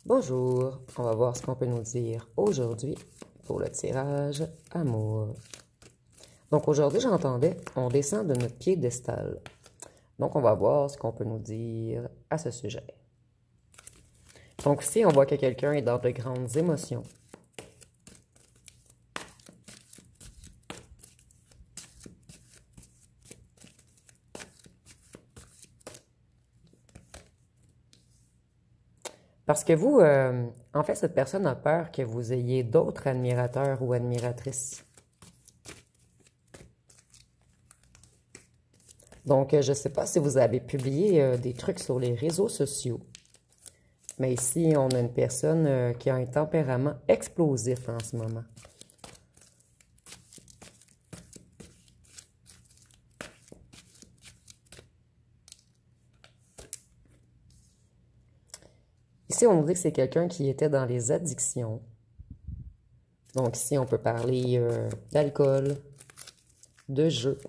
Bonjour, on va voir ce qu'on peut nous dire aujourd'hui pour le tirage amour. Donc aujourd'hui, j'entendais, on descend de notre piédestal. Donc on va voir ce qu'on peut nous dire à ce sujet. Donc ici, on voit que quelqu'un est dans de grandes émotions. Parce que vous, en fait, cette personne a peur que vous ayez d'autres admirateurs ou admiratrices. Donc, je ne sais pas si vous avez publié des trucs sur les réseaux sociaux, mais ici, on a une personne qui a un tempérament explosif en ce moment. Ici, on nous dit que c'est quelqu'un qui était dans les addictions. Donc ici, on peut parler d'alcool, de jeu,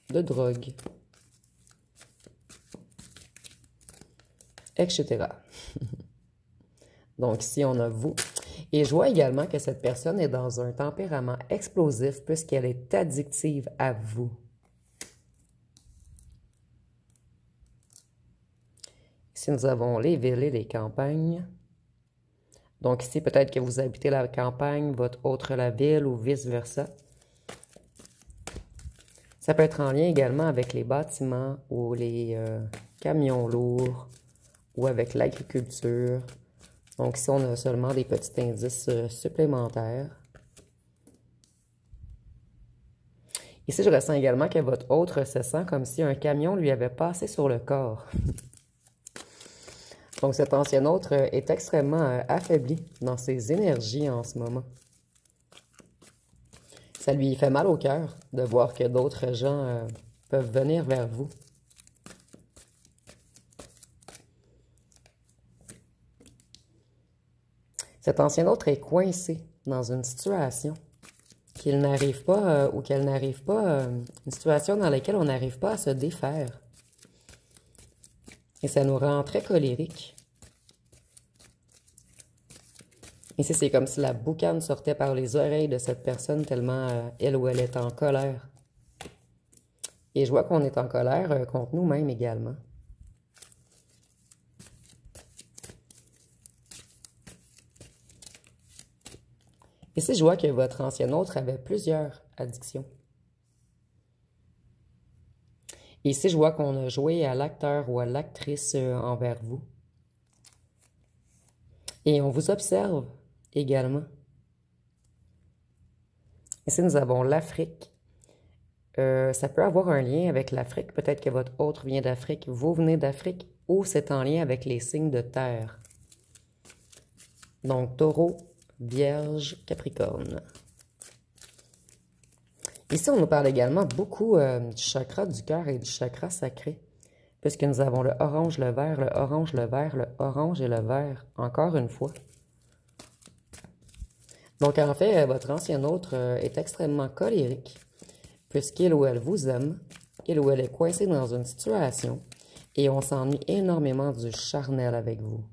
de drogue, etc. Donc ici, on a vous. Et je vois également que cette personne est dans un tempérament explosif puisqu'elle est addictive à vous. Ici, nous avons les villes et les campagnes. Donc ici, peut-être que vous habitez la campagne, votre autre la ville ou vice-versa. Ça peut être en lien également avec les bâtiments ou les camions lourds ou avec l'agriculture. Donc ici, on a seulement des petits indices supplémentaires. Ici, je ressens également que votre autre se sent comme si un camion lui avait passé sur le corps. Donc cet ancien autre est extrêmement affaibli dans ses énergies en ce moment. Ça lui fait mal au cœur de voir que d'autres gens peuvent venir vers vous. Cet ancien autre est coincé dans une situation qu'il n'arrive pas, ou qu'elle n'arrive pas, une situation dans laquelle on n'arrive pas à se défaire. Et ça nous rend très colériques. Ici, c'est comme si la boucane sortait par les oreilles de cette personne tellement elle ou elle est en colère. Et je vois qu'on est en colère contre nous-mêmes également. Ici, je vois que votre ancien autre avait plusieurs addictions. Ici, je vois qu'on a joué à l'acteur ou à l'actrice envers vous. Et on vous observe également. Ici, nous avons l'Afrique. Ça peut avoir un lien avec l'Afrique. Peut-être que votre autre vient d'Afrique, vous venez d'Afrique, ou c'est en lien avec les signes de terre. Donc, Taureau, Vierge, Capricorne. Ici, on nous parle également beaucoup du chakra du cœur et du chakra sacré, puisque nous avons le orange, le vert, le orange, le vert, le orange et le vert, encore une fois. Donc, en fait, votre ancien autre est extrêmement colérique, puisqu'il ou elle vous aime, il ou elle est coincé dans une situation, et on s'ennuie énormément du charnel avec vous.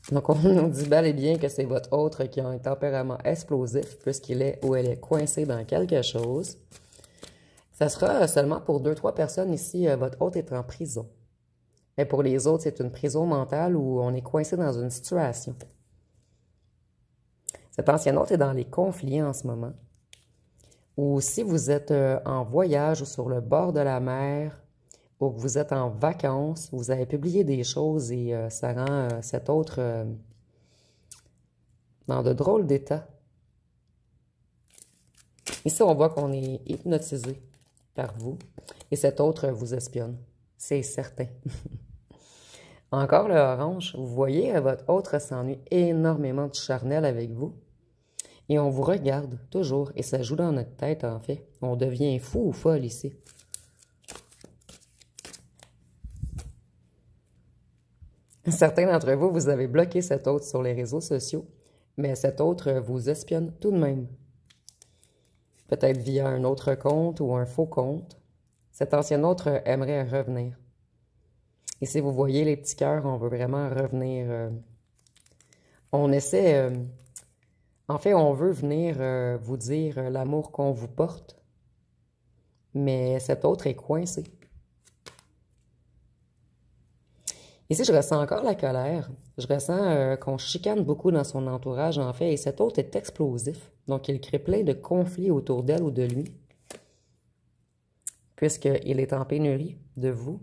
Donc, on nous dit bel et bien que c'est votre autre qui a un tempérament explosif, puisqu'il est ou elle est coincé dans quelque chose. Ça sera seulement pour 2-3 personnes ici, votre autre est en prison. Mais pour les autres, c'est une prison mentale où on est coincé dans une situation. Cet ancien autre est dans les conflits en ce moment. Ou si vous êtes en voyage ou sur le bord de la mer, ou que vous êtes en vacances, vous avez publié des choses et ça rend cet autre dans de drôles d'états. Ici, on voit qu'on est hypnotisé par vous et cet autre vous espionne. C'est certain. Encore le orange, vous voyez, votre autre s'ennuie énormément du charnel avec vous. Et on vous regarde toujours et ça joue dans notre tête en fait. On devient fou ou folle ici. Certains d'entre vous, vous avez bloqué cet autre sur les réseaux sociaux, mais cet autre vous espionne tout de même. Peut-être via un autre compte ou un faux compte. Cet ancien autre aimerait revenir. Et si vous voyez les petits cœurs, on veut vraiment revenir. On essaie. En fait, on veut venir vous dire l'amour qu'on vous porte, mais cet autre est coincé. Ici, je ressens encore la colère. Je ressens qu'on chicane beaucoup dans son entourage, en fait, et cet autre est explosif. Donc, il crée plein de conflits autour d'elle ou de lui, puisqu'il est en pénurie de vous.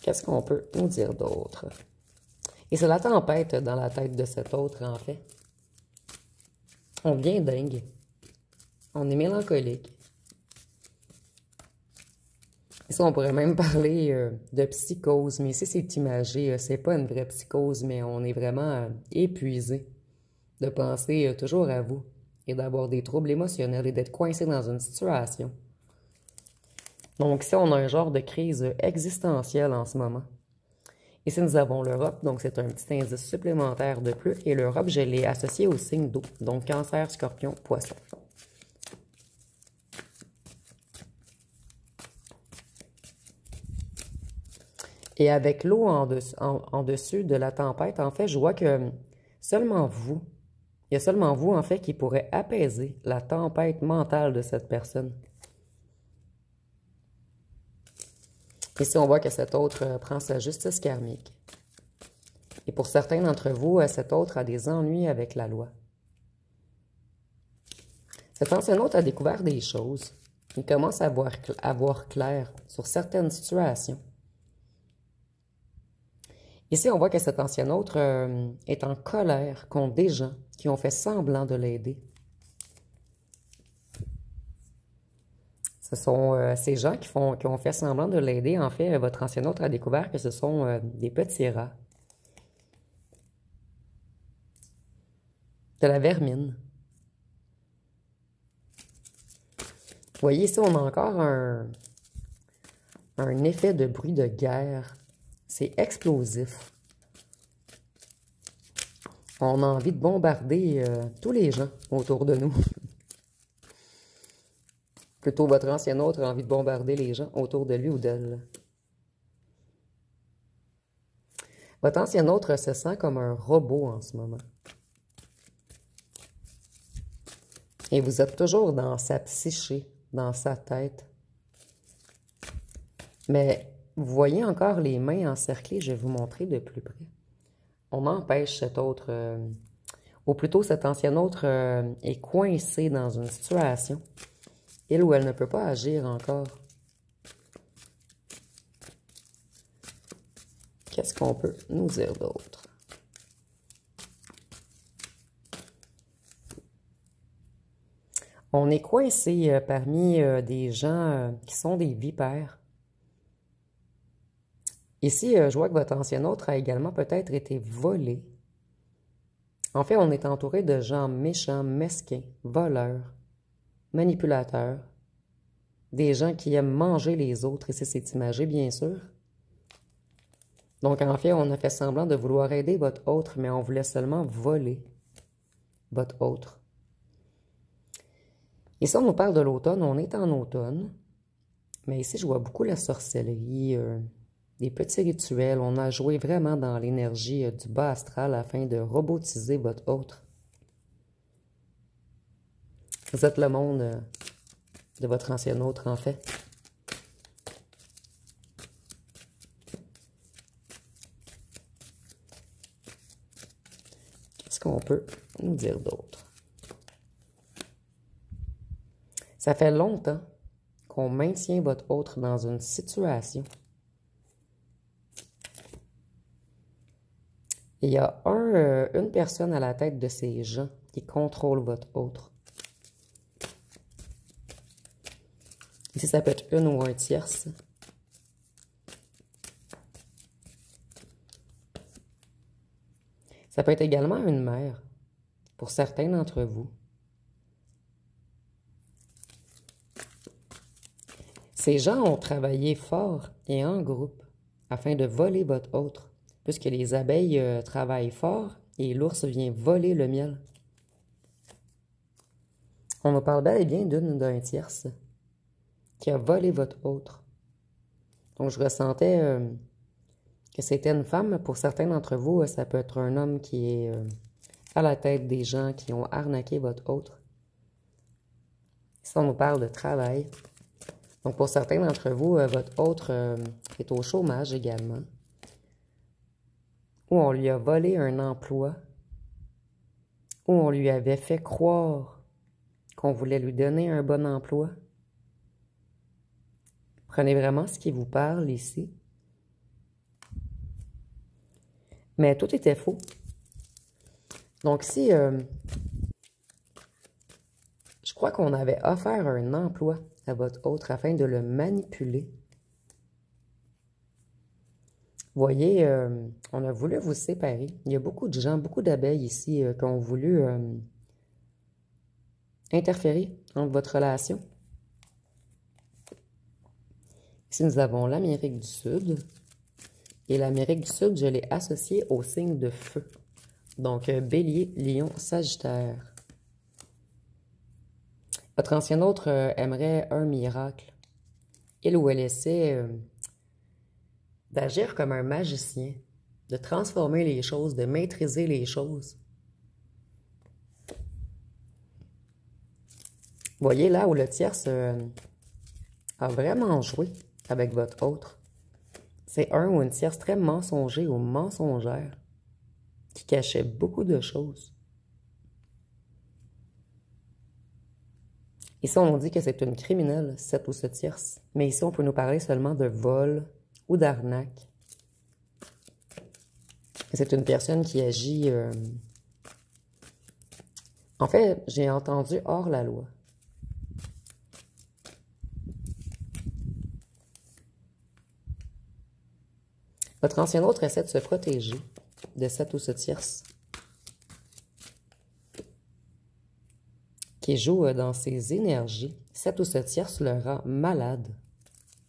Qu'est-ce qu'on peut nous dire d'autre? Et c'est la tempête dans la tête de cet autre, en fait. On devient dingue. On est mélancolique. Ici, on pourrait même parler de psychose, mais ici, c'est imagé. C'est pas une vraie psychose, mais on est vraiment épuisé de penser toujours à vous et d'avoir des troubles émotionnels et d'être coincé dans une situation. Donc ici, on a un genre de crise existentielle en ce moment. Ici, nous avons l'Europe, donc c'est un petit indice supplémentaire de plus. Et l'Europe, je l'ai associé au signe d'eau, donc Cancer, Scorpion, Poisson. Et avec l'eau en dessus de la tempête, en fait, je vois que seulement vous, il y a seulement vous, en fait, qui pourrait apaiser la tempête mentale de cette personne. Ici, on voit que cet autre prend sa justice karmique. Et pour certains d'entre vous, cet autre a des ennuis avec la loi. Cet ancien autre a découvert des choses. Il commence à voir clair sur certaines situations. Ici, on voit que cet ancien autre est en colère contre des gens qui ont fait semblant de l'aider. Ce sont ces gens qui ont fait semblant de l'aider. En fait, votre ancien autre a découvert que ce sont des petits rats. De la vermine. Vous voyez, ici, on a encore un effet de bruit de guerre. C'est explosif. On a envie de bombarder tous les gens autour de nous. Plutôt, votre ancien autre a envie de bombarder les gens autour de lui ou d'elle. Votre ancien autre se sent comme un robot en ce moment. Et vous êtes toujours dans sa psyché, dans sa tête. Mais vous voyez encore les mains encerclées, je vais vous montrer de plus près. On empêche cet autre, ou plutôt cet ancien autre est coincé dans une situation, il ou elle ne peut pas agir encore. Qu'est-ce qu'on peut nous dire d'autre? On est coincé parmi des gens qui sont des vipères. Ici, je vois que votre ancien autre a également peut-être été volé. En fait, on est entouré de gens méchants, mesquins, voleurs, manipulateurs, des gens qui aiment manger les autres, ici c'est imagé, bien sûr. Donc, en fait, on a fait semblant de vouloir aider votre autre, mais on voulait seulement voler votre autre. Ici, on nous parle de l'automne, on est en automne, mais ici, je vois beaucoup la sorcellerie, des petits rituels. On a joué vraiment dans l'énergie du bas astral afin de robotiser votre autre. Vous êtes le monde de votre ancien autre, en fait. Qu'est-ce qu'on peut nous dire d'autre? Ça fait longtemps qu'on maintient votre autre dans une situation. Il y a une personne à la tête de ces gens qui contrôle votre autre. Ici, ça peut être une ou un tierce. Ça peut être également une mère, pour certains d'entre vous. Ces gens ont travaillé fort et en groupe afin de voler votre autre, puisque les abeilles travaillent fort et l'ours vient voler le miel. On nous parle bel et bien d'une ou d'un tierce. qui a volé votre autre. Donc, je ressentais que c'était une femme. Pour certains d'entre vous, ça peut être un homme qui est à la tête des gens qui ont arnaqué votre autre. Ici, on nous parle de travail. Donc, pour certains d'entre vous, votre autre est au chômage également. Ou on lui a volé un emploi. Ou on lui avait fait croire qu'on voulait lui donner un bon emploi. Prenez vraiment ce qui vous parle ici. Mais tout était faux. Donc si je crois qu'on avait offert un emploi à votre autre afin de le manipuler. Voyez, on a voulu vous séparer. Il y a beaucoup de gens, beaucoup d'abeilles ici qui ont voulu interférer entre votre relation. Ici, nous avons l'Amérique du Sud. Et l'Amérique du Sud, je l'ai associée au signe de feu. Donc, Bélier, Lion, Sagittaire. Votre ancien autre aimerait un miracle. Il ou elle essaie d'agir comme un magicien, de transformer les choses, de maîtriser les choses. Voyez là où le tierce a vraiment joué avec votre autre. C'est un ou une tierce très mensonger ou mensongère qui cachait beaucoup de choses. Ici, on dit que c'est une criminelle, cette ou ce tierce. Mais ici, on peut nous parler seulement de vol ou d'arnaque. C'est une personne qui agit... En fait, j'ai entendu hors la loi. Votre ancien autre essaie de se protéger de cette ou ce tierce qui joue dans ses énergies. Cette ou ce tierce le rend malade.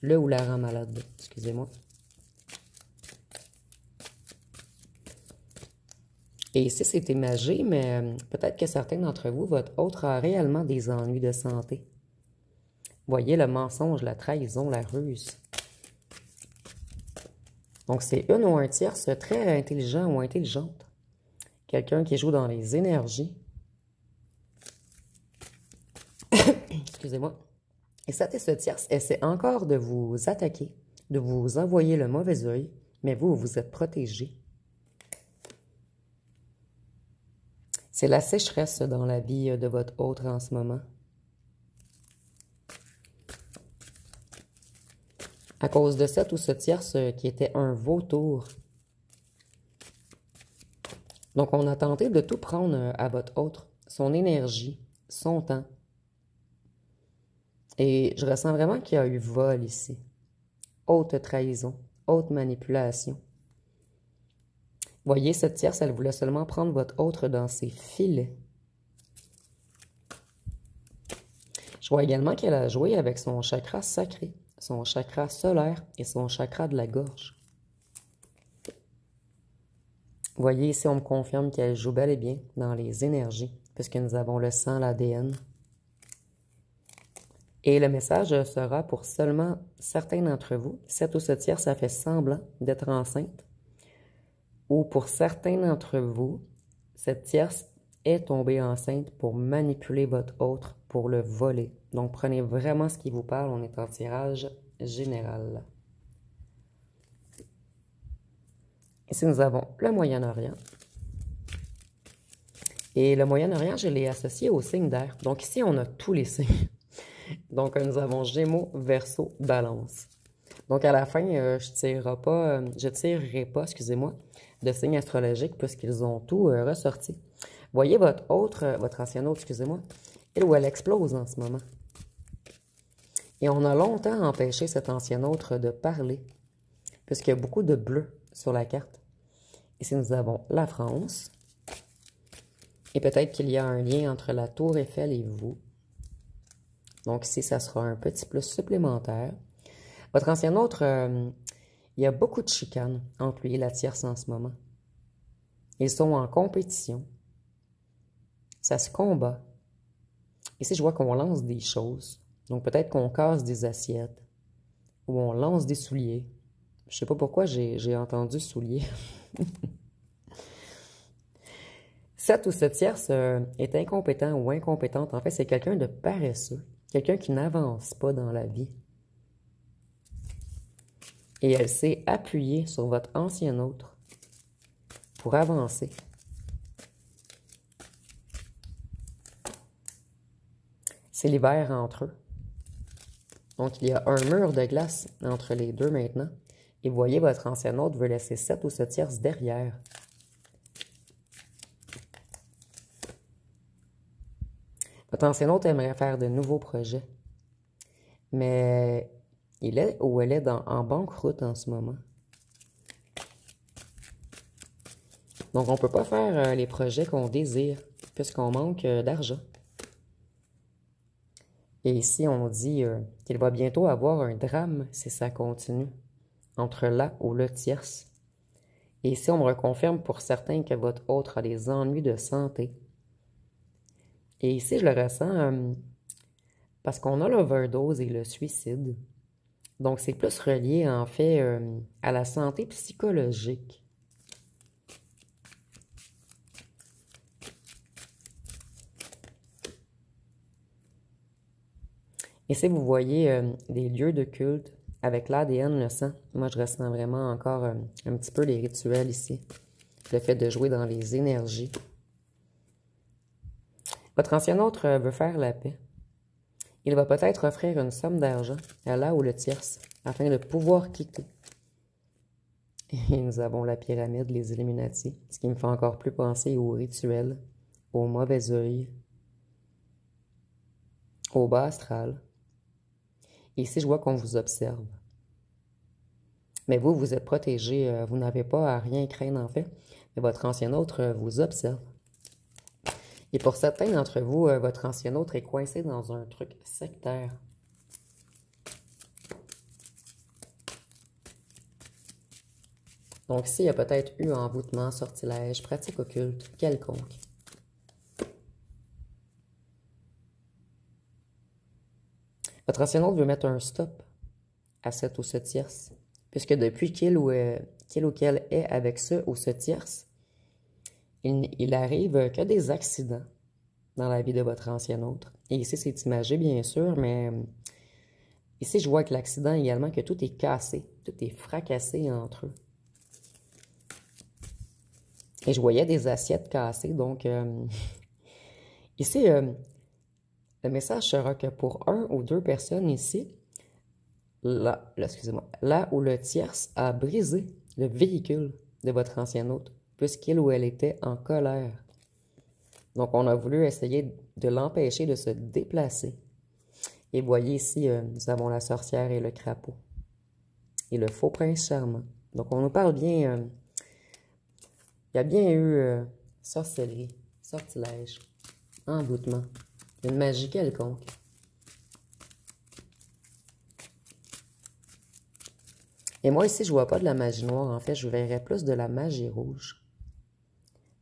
Le ou la rend malade, excusez-moi. Et ici, c'est imagé, mais peut-être que certains d'entre vous, votre autre a réellement des ennuis de santé. Voyez le mensonge, la trahison, la ruse. Donc, c'est une ou un tierce très intelligent ou intelligente. Quelqu'un qui joue dans les énergies. Excusez-moi. Et cette et ce tierce essaie encore de vous attaquer, de vous envoyer le mauvais œil, mais vous, vous êtes protégé. C'est la sécheresse dans la vie de votre autre en ce moment. À cause de cette ou ce tierce qui était un vautour. Donc, on a tenté de tout prendre à votre autre, son énergie, son temps. Et je ressens vraiment qu'il y a eu vol ici. Haute trahison, haute manipulation. Voyez, cette tierce, elle voulait seulement prendre votre autre dans ses filets. Je vois également qu'elle a joué avec son chakra sacré, son chakra solaire et son chakra de la gorge. Voyez, ici, on me confirme qu'elle joue bel et bien dans les énergies, puisque nous avons le sang, l'ADN. Et le message sera pour seulement certains d'entre vous. Cette ou ce tierce, ça fait semblant d'être enceinte. Ou pour certains d'entre vous, cette tierce est tombée enceinte pour manipuler votre autre, pour le voler. Donc, prenez vraiment ce qui vous parle. On est en tirage général. Ici, nous avons le Moyen-Orient. Et le Moyen-Orient, je l'ai associé au signe d'air. Donc, ici, on a tous les signes. Donc, nous avons Gémeaux, Verseau, Balance. Donc, à la fin, je tirerai pas, excusez-moi, de signes astrologiques puisqu'ils ont tout ressorti. Voyez votre ancienne autre, excusez-moi, elle ou elle explose en ce moment. Et on a longtemps empêché cette ancienne autre de parler puisqu'il y a beaucoup de bleu sur la carte. Ici, nous avons la France. Et peut-être qu'il y a un lien entre la Tour Eiffel et vous. Donc ici, ça sera un petit plus supplémentaire. Votre ancien autre, il y a beaucoup de chicanes entre lui et la tierce en ce moment. Ils sont en compétition. Ça se combat. Ici, je vois qu'on lance des choses. Donc peut-être qu'on casse des assiettes ou on lance des souliers. Je sais pas pourquoi j'ai entendu souliers. 7 ou 7 tierces est incompétent ou incompétente. En fait, c'est quelqu'un de paresseux, quelqu'un qui n'avance pas dans la vie. Et elle s'est appuyée sur votre ancien autre pour avancer. C'est l'hiver entre eux. Donc, il y a un mur de glace entre les deux maintenant. Et vous voyez, votre ancien autre veut laisser 7 ou 7 tierces derrière. Votre ancien autre aimerait faire de nouveaux projets. Mais il est ou elle est en banqueroute en ce moment. Donc, on ne peut pas faire les projets qu'on désire, puisqu'on manque d'argent. Et ici, on dit qu'il va bientôt avoir un drame si ça continue, entre la ou le tierce. Et ici, on me reconfirme pour certains que votre autre a des ennuis de santé. Et ici, je le ressens parce qu'on a l'overdose et le suicide. Donc, c'est plus relié, en fait, à la santé psychologique. Ici, vous voyez des lieux de culte avec l'ADN, le sang. Moi, je ressens vraiment encore un petit peu les rituels ici. Le fait de jouer dans les énergies. Votre ancien autre veut faire la paix. Il va peut-être offrir une somme d'argent à la ou le tierce afin de pouvoir quitter. Et nous avons la pyramide, les Illuminati, ce qui me fait encore plus penser aux rituels, au mauvais œil, au bas astral. Et ici, je vois qu'on vous observe. Mais vous, vous êtes protégé, vous n'avez pas à rien craindre en fait, mais votre ancien autre vous observe. Et pour certains d'entre vous, votre ancien autre est coincé dans un truc sectaire. Donc ici, il y a peut-être eu envoûtement, sortilège, pratique occulte, quelconque. Votre ancien autre veut mettre un stop à cette ou ce tierce, puisque depuis qu'il ou qu'elle est avec ce ou ce tierce, il arrive que des accidents dans la vie de votre ancien autre. Et ici, c'est imagé, bien sûr, mais ici, je vois avec l'accident également que tout est cassé, tout est fracassé entre eux. Et je voyais des assiettes cassées, donc ici, le message sera que pour 1 ou 2 personnes ici, excusez-moi, là où le tierce a brisé le véhicule de votre ancien hôte, puisqu'il ou elle était en colère. Donc, on a voulu essayer de l'empêcher de se déplacer. Et voyez ici, nous avons la sorcière et le crapaud. Et le faux prince charmant. Donc, on nous parle bien... il y a bien eu sorcellerie, sortilège, envoûtement, une magie quelconque. Et moi, ici, je ne vois pas de la magie noire. En fait, je verrais plus de la magie rouge.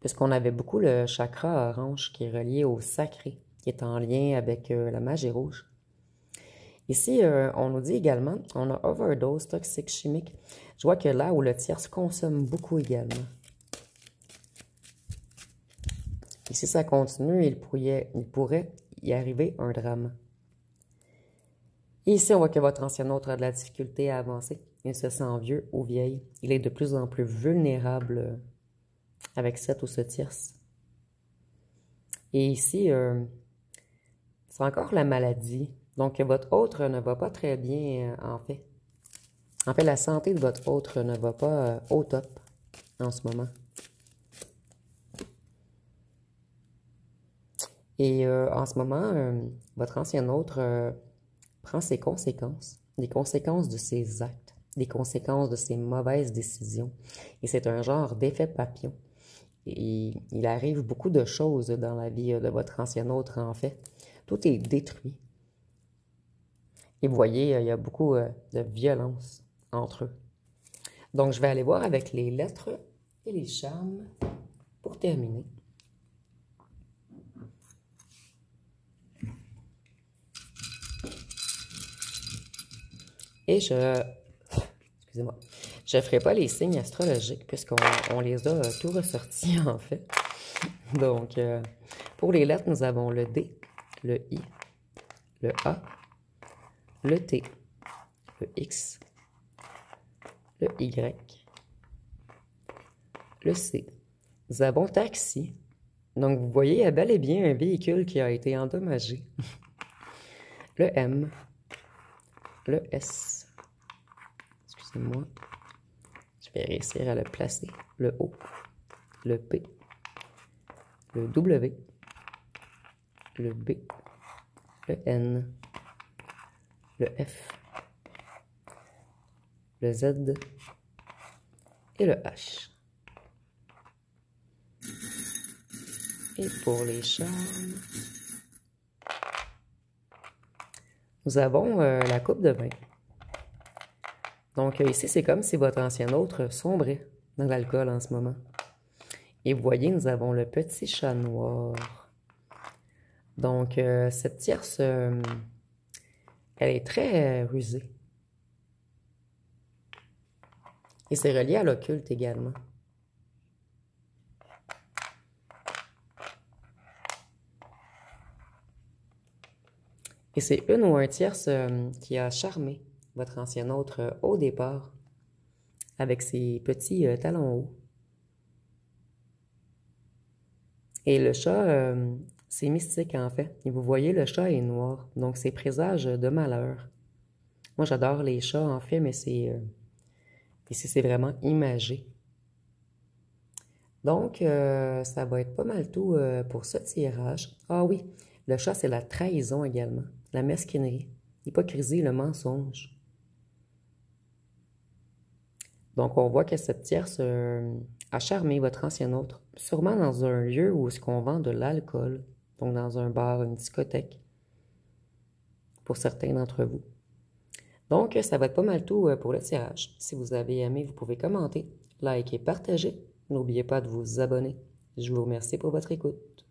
Puisqu'on avait beaucoup le chakra orange qui est relié au sacré, qui est en lien avec la magie rouge. Ici, on nous dit également, on a overdose, toxique, chimique. Je vois que là où le tierce consomme beaucoup également. Et si ça continue, il pourrait y arriver un drame. Et ici, on voit que votre ancien autre a de la difficulté à avancer. Il se sent vieux ou vieille. Il est de plus en plus vulnérable avec cette ou ce tierce. Et ici, c'est encore la maladie. Donc, votre autre ne va pas très bien, en fait. En fait, la santé de votre autre ne va pas au top en ce moment. Et en ce moment, votre ancien autre prend ses conséquences, les conséquences de ses actes, les conséquences de ses mauvaises décisions. Et c'est un genre d'effet papillon. Et il arrive beaucoup de choses dans la vie de votre ancien autre, en fait. Tout est détruit. Et vous voyez, il y a beaucoup de violence entre eux. Donc, je vais aller voir avec les lettres et les charmes pour terminer. Et excusez-moi, je ne ferai pas les signes astrologiques puisqu'on les a tout ressortis en fait. Donc, pour les lettres, nous avons le D, le I, le A, le T, le X, le Y, le C. Nous avons taxi. Donc, vous voyez, il y a bel et bien un véhicule qui a été endommagé. Le M, le S, excusez-moi, je vais réussir à le placer. Le O, le P, le W, le B, le N, le F, le Z et le H. Et pour les charmes, nous avons la coupe de vin. Donc ici, c'est comme si votre ancien autre sombrait dans l'alcool en ce moment. Et vous voyez, nous avons le petit chat noir. Donc cette tierce, elle est très rusée. Et c'est relié à l'occulte également. Et c'est une ou un tierce qui a charmé votre ancien autre au départ avec ses petits talons hauts. Et le chat, c'est mystique en fait. Et vous voyez, le chat est noir, donc c'est présage de malheur. Moi, j'adore les chats en fait, mais ici, c'est vraiment imagé. Donc, ça va être pas mal tout pour ce tirage. Ah oui, le chat, c'est la trahison également, la mesquinerie, l'hypocrisie, le mensonge. Donc, on voit que cette tierce a charmé votre ancien autre, sûrement dans un lieu où on vend de l'alcool, donc dans un bar, une discothèque, pour certains d'entre vous. Donc, ça va être pas mal tout pour le tirage. Si vous avez aimé, vous pouvez commenter, liker, partager. N'oubliez pas de vous abonner. Je vous remercie pour votre écoute.